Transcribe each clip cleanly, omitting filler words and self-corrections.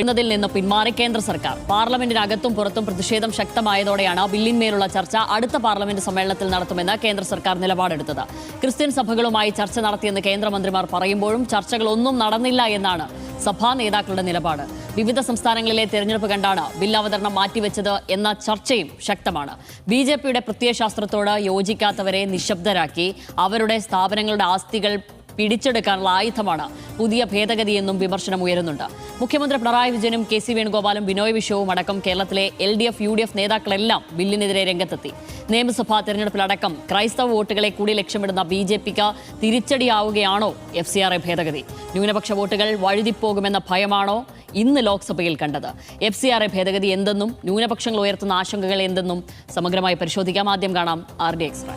എന്നതിൽ നിന്ന് പിന്മാറി കേന്ദ്ര സർക്കാർ. പാർലമെന്റിനകത്തും പുറത്തും പ്രതിഷേധം ശക്തമായതോടെയാണ് ബില്ലിന്മേലുള്ള ചർച്ച അടുത്ത പാർലമെന്റ് സമ്മേളനത്തിൽ നടത്തുമെന്ന് കേന്ദ്ര സർക്കാർ നിലപാടെടുത്തത്. ക്രിസ്ത്യൻ സഭകളുമായി ചർച്ച നടത്തിയെന്ന് കേന്ദ്രമന്ത്രിമാർ പറയുമ്പോഴും ചർച്ചകളൊന്നും നടന്നില്ല എന്നാണ് സഭാ നേതാക്കളുടെ നിലപാട്. വിവിധ സംസ്ഥാനങ്ങളിലെ തെരഞ്ഞെടുപ്പ് കണ്ടാണ് ബിൽ അവതരണം മാറ്റിവെച്ചത് എന്ന ചർച്ചയും ശക്തമാണ്. ബിജെപിയുടെ പ്രത്യയശാസ്ത്രത്തോട് യോജിക്കാത്തവരെ നിശബ്ദരാക്കി അവരുടെ സ്ഥാപനങ്ങളുടെ ആസ്തികൾ പിടിച്ചെടുക്കാനുള്ള ആയുധമാണ് പുതിയ ഭേദഗതിയെന്നും വിമർശനം ഉയരുന്നുണ്ട്. മുഖ്യമന്ത്രി പിണറായി വിജയനും കെ.സി. വേണുഗോപാലും ബിനോയ് വിശ്വവും അടക്കം കേരളത്തിലെ LDF, UDF നേതാക്കളെല്ലാം ബില്ലിനെതിരെ രംഗത്തെത്തി. നിയമസഭാ തെരഞ്ഞെടുപ്പിലടക്കം ക്രൈസ്തവ വോട്ടുകളെ കൂടി ലക്ഷ്യമിടുന്ന BJPക്ക് തിരിച്ചടിയാവുകയാണോ FCRA ഭേദഗതി? ന്യൂനപക്ഷ വോട്ടുകൾ വഴുതിപ്പോകുമെന്ന ഭയമാണോ ഇന്ന് ലോക്സഭയിൽ കണ്ടത്? FCRA ഭേദഗതി എന്തെന്നും ന്യൂനപക്ഷങ്ങൾ ഉയർത്തുന്ന ആശങ്കകൾ എന്തെന്നും സമഗ്രമായി പരിശോധിക്കാം. ആദ്യം കാണാം RD എക്സ്ട്രാ.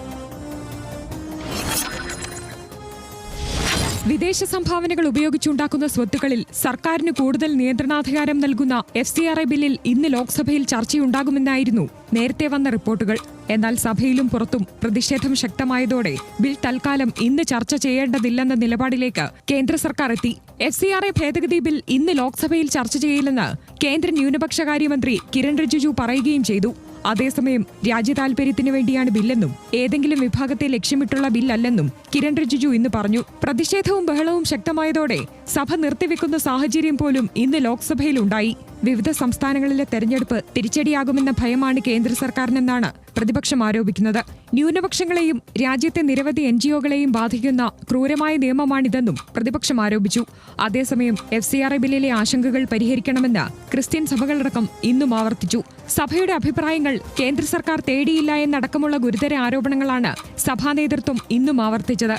വിദേശ സംഭാവനകൾ ഉപയോഗിച്ചുണ്ടാക്കുന്ന സ്വത്തുക്കളിൽ സർക്കാരിന് കൂടുതൽ നിയന്ത്രണാധികാരം നൽകുന്ന FCRA ബില്ലിൽ ഇന്ന് ലോക്സഭയിൽ ചർച്ചയുണ്ടാകുമെന്നായിരുന്നു നേരത്തെ വന്ന റിപ്പോർട്ടുകൾ. എന്നാൽ സഭയിലും പുറത്തും പ്രതിഷേധം ശക്തമായതോടെ ബിൽ തൽക്കാലം ഇന്ന് ചർച്ച ചെയ്യേണ്ടതില്ലെന്ന നിലപാടിലേക്ക് കേന്ദ്ര സർക്കാർ എത്തി. FCRA ഭേദഗതി ബിൽ ഇന്ന് ലോക്സഭയിൽ ചർച്ച ചെയ്യില്ലെന്ന് കേന്ദ്ര ന്യൂനപക്ഷകാര്യമന്ത്രി കിരൺ റിജിജു പറയുകയും ചെയ്തു. അതേസമയം രാജ്യതാൽപര്യത്തിനു വേണ്ടിയാണ് ബില്ലെന്നും ഏതെങ്കിലും വിഭാഗത്തെ ലക്ഷ്യമിട്ടുള്ള ബില്ലല്ലെന്നും കിരൺ റിജിജു ഇന്ന് പറഞ്ഞു. പ്രതിഷേധവും ബഹളവും ശക്തമായതോടെ സഭ നിർത്തിവെക്കുന്ന സാഹചര്യം പോലും ഇന്ന് ലോക്സഭയിലുണ്ടായി. വിവിധ സംസ്ഥാനങ്ങളിലെ തെരഞ്ഞെടുപ്പ് തിരിച്ചടിയാകുമെന്ന ഭയമാണ് കേന്ദ്ര സർക്കാരിനെന്നാണ് പ്രതിപക്ഷം ആരോപിക്കുന്നത്. ന്യൂനപക്ഷങ്ങളെയും രാജ്യത്തെ നിരവധി NGOകളെയും ബാധിക്കുന്ന ക്രൂരമായ നിയമമാണിതെന്നും പ്രതിപക്ഷം ആരോപിച്ചു. അതേസമയം FCRA ബില്ലിലെ ആശങ്കകൾ പരിഹരിക്കണമെന്ന് ക്രിസ്ത്യൻ സഭകളടക്കം ഇന്നും ആവർത്തിച്ചു. സഭയുടെ അഭിപ്രായങ്ങൾ കേന്ദ്ര സർക്കാർ തേടിയില്ല എന്നടക്കമുള്ള ഗുരുതര ആരോപണങ്ങളാണ് സഭാ നേതൃത്വം ഇന്നും ആവർത്തിച്ചത്.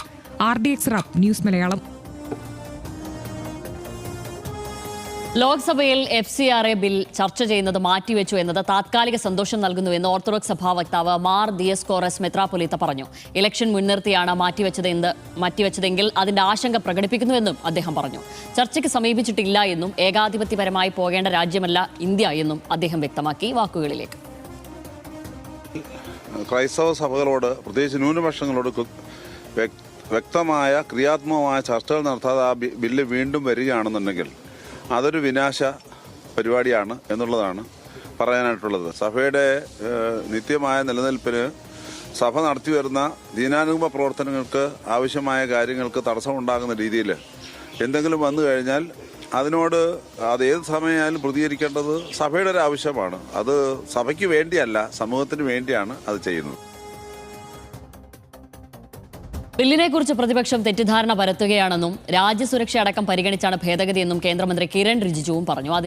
RD extra news Malayalam. ലോക്സഭയിൽ FCRA ബിൽ ചർച്ച ചെയ്യുന്നത് മാറ്റിവെച്ചു എന്നത് താത്കാലിക സന്തോഷം നൽകുന്നുവെന്ന് ഓർത്തഡോക്സ് സഭാ വക്താവ് മാർ ദിയസ്കോറസ് മെത്രാപ്പൊലീത്ത പറഞ്ഞു. ഇലക്ഷൻ മുൻനിർത്തിയാണ് മാറ്റിവെച്ചതെങ്കിൽ അതിന്റെ ആശങ്ക പ്രകടിപ്പിക്കുന്നുവെന്നും അദ്ദേഹം പറഞ്ഞു. ചർച്ചയ്ക്ക് സമീപിച്ചിട്ടില്ല എന്നും ഏകാധിപത്യപരമായി പോകേണ്ട രാജ്യമല്ല ഇന്ത്യ എന്നും അദ്ദേഹം വ്യക്തമാക്കി. വാക്കുകളിലേക്ക്. ക്രൈസ്തവ സഭകളോട്, പ്രത്യേകിച്ച് ന്യൂനപക്ഷങ്ങളോട് വ്യക്തമായ ക്രിയാത്മകമായ ചർച്ചകൾ നടത്താതെ ആ ബില്ല് വീണ്ടും വരികയാണെന്നുണ്ടെങ്കിൽ അതൊരു വിനാശ പരിപാടിയാണ് എന്നുള്ളതാണ് പറയാനായിട്ടുള്ളത്. സഭയുടെ നിത്യമായ നിലനിൽപ്പിന് സഭ നടത്തി വരുന്ന ദീനാനുഗമ പ്രവർത്തനങ്ങൾക്ക് ആവശ്യമായ കാര്യങ്ങൾക്ക് തടസ്സമുണ്ടാകുന്ന രീതിയിൽ എന്തെങ്കിലും വന്നു കഴിഞ്ഞാൽ അതിനോട് ഏത് സമയമായാലും പ്രതികരിക്കേണ്ടത് സഭയുടെ ഒരു ആവശ്യമാണ്. അത് സഭയ്ക്ക് വേണ്ടിയല്ല, സമൂഹത്തിന് വേണ്ടിയാണ് അത് ചെയ്യുന്നത്. ബില്ലിനെക്കുറിച്ച് പ്രതിപക്ഷം തെറ്റിദ്ധാരണ പരത്തുകയാണെന്നും രാജ്യസുരക്ഷ അടക്കം പരിഗണിച്ചാണ് ഭേദഗതിയെന്നും കേന്ദ്രമന്ത്രി കിരൺ റിജിജുവും പറഞ്ഞു.